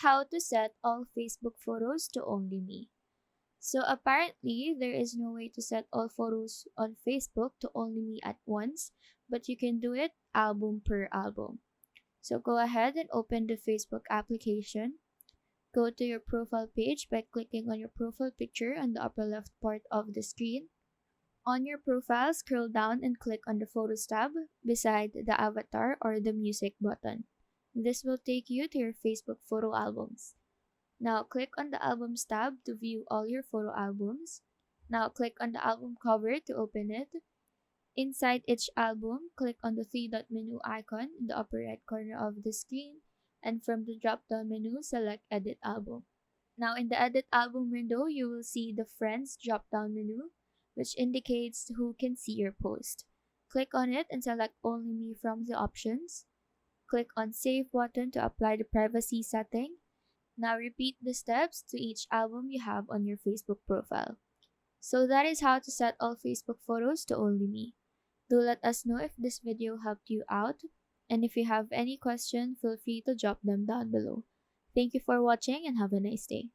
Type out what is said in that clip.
how to set all Facebook photos to only me. So apparently, there is no way to set all photos on Facebook to only me at once, but you can do it album per album. So go ahead and open the Facebook application. Go to your profile page by clicking on your profile picture on the upper left part of the screen. On your profile, scroll down and click on the Photos tab beside the avatar or the music button. This will take you to your Facebook photo albums. Now click on the Albums tab to view all your photo albums. Now click on the album cover to open it. Inside each album, click on the three-dot menu icon in the upper right corner of the screen, and from the drop-down menu, select Edit Album. Now in the Edit Album window, you will see the Friends drop-down menu, which indicates who can see your post. Click on it and select Only Me from the options. Click on Save button to apply the privacy setting. Now repeat the steps to each album you have on your Facebook profile. So that is how to set all Facebook photos to only me. Do let us know if this video helped you out, and if you have any question, feel free to drop them down below. Thank you for watching and have a nice day.